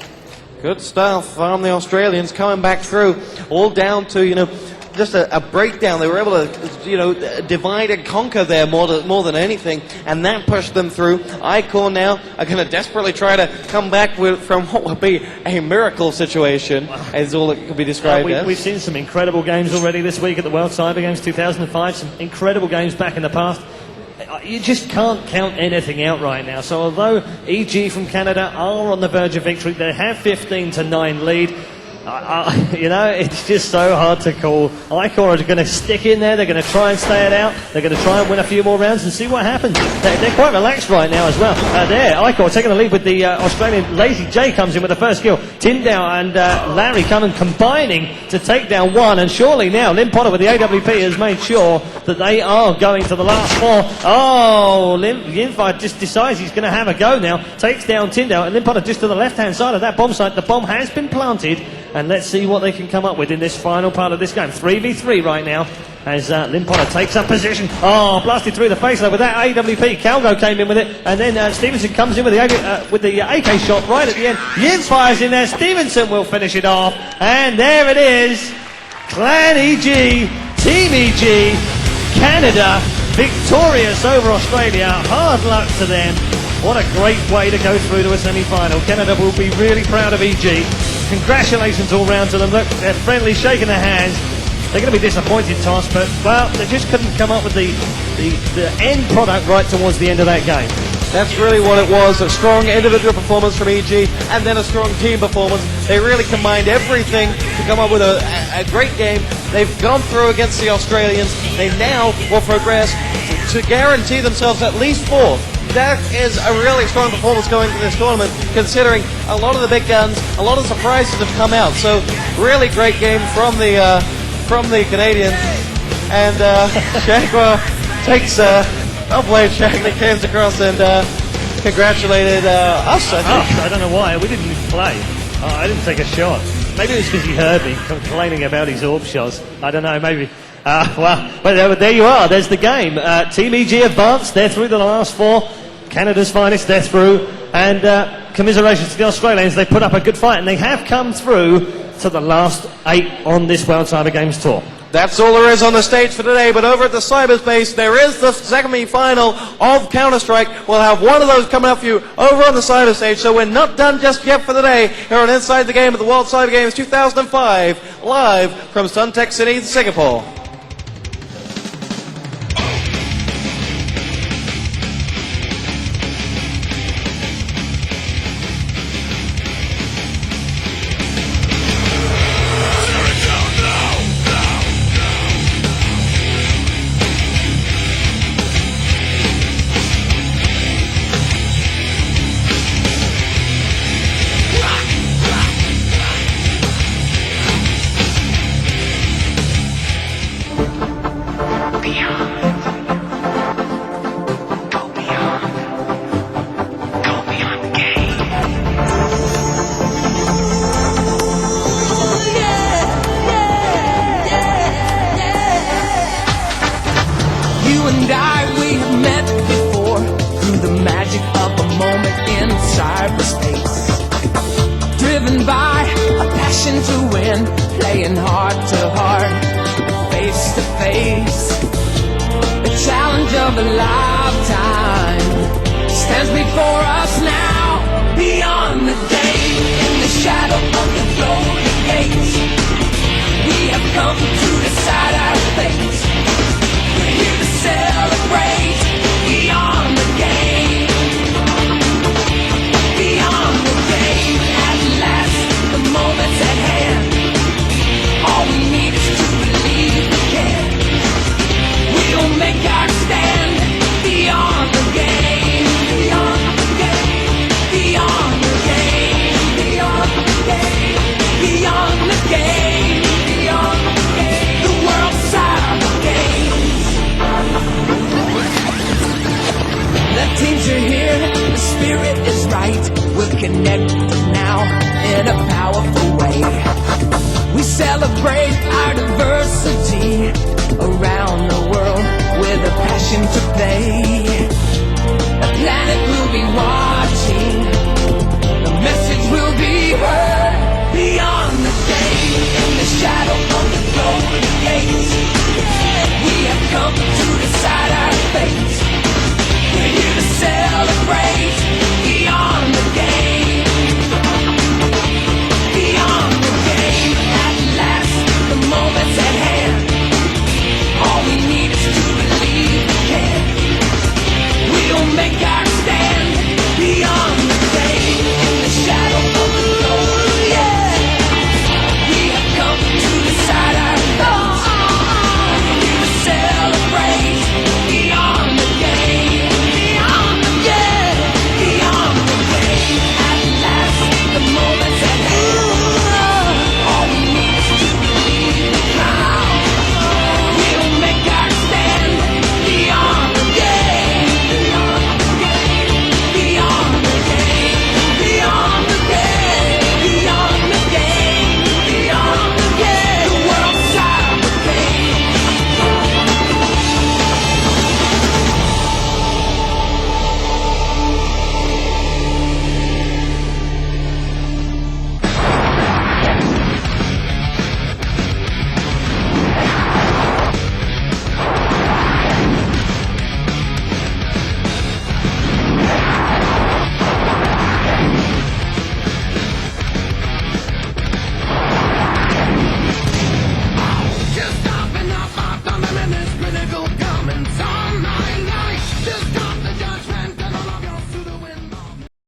Good stuff from the Australians coming back through, all down to, just a breakdown. They were able to, divide and conquer there more than anything, and that pushed them through. iCHOR now are going to desperately try to come back from what would be a miracle situation, is all it could be described as. We've seen some incredible games already this week at the World Cyber Games 2005, some incredible games back in the past. You just can't count anything out right now. So although EG from Canada are on the verge of victory, they have 15-9 lead. You know, it's just so hard to call. iCHOR are going to stick in there. They're going to try and stay it out. They're going to try and win a few more rounds and see what happens. They're quite relaxed right now as well. There, iCHOR taking the lead with the Australian. Lazy J comes in with the first kill. Tyndale and Larry combining to take down one. And surely now, Lynn Potter with the AWP has made sure that they are going to the last four. Oh, Linfire just decides he's going to have a go now. Takes down Tyndale. And Lynn Potter just to the left-hand side of that bomb site. The bomb has been planted. And let's see what they can come up with in this final part of this game. 3v3 right now as Lynn Potter takes up position. Oh, blasted through the face with that AWP. Calgo came in with it. And then Stevenson comes in with the AK shot right at the end. Yin fires in there. Stevenson will finish it off. And there it is. Clan EG, Team EG, Canada, victorious over Australia. Hard luck to them. What a great way to go through to a semi-final. Canada will be really proud of EG. Congratulations all round to them. Look, they're friendly, shaking their hands. They're going to be disappointed, Toss, but, well, they just couldn't come up with the end product right towards the end of that game. That's really what it was, a strong individual performance from EG and then a strong team performance. They really combined everything to come up with a great game. They've gone through against the Australians. They now will progress to guarantee themselves at least fourth. That is a really strong performance going into this tournament, considering a lot of the big guns, a lot of surprises have come out. So, really great game from the Canadians. And Shagwa takes well played, Shaggy comes across and congratulated us, I think. I don't know why. We didn't even play. I didn't take a shot. Maybe it was because he heard me complaining about his orb shots. I don't know, maybe. But there you are. There's the game. Team EG advanced. They're through the last four. Canada's finest, they're through. And commiserations to the Australians. They put up a good fight, and they have come through to the last 8 on this World Cyber Games Tour. That's all there is on the stage for today, but over at the cyberspace, there is the semi-final of Counte-Strike. We'll have one of those coming up for you over on the cyber stage, so we're not done just yet for the day here on Inside the Game at the World Cyber Games 2005, live from Suntec City, Singapore. Playing heart to heart, face to face. The challenge of a lifetime stands before us now. Beyond the day, in the shadow of the golden gates, we have come to decide our fate. We're here to celebrate. Beyond the game, beyond the game. At last, the moment's at hand. All we need is to believe we can. We'll make our stand. Beyond the game, beyond the game, beyond the game, beyond the game, beyond the game, beyond the game. The World Cyber Games. The teams are here, the spirit is right. We're connected now in a powerful way. We celebrate our diversity around the world with a passion to play. The planet will be watching, the message will be heard. Beyond the day, in the shadow of the golden gates, we have come to decide our fate. We're here to celebrate. Beyond the game, beyond the game. At last, the moment's at hand. All we need is to believe we can. nickel coming on my life. Just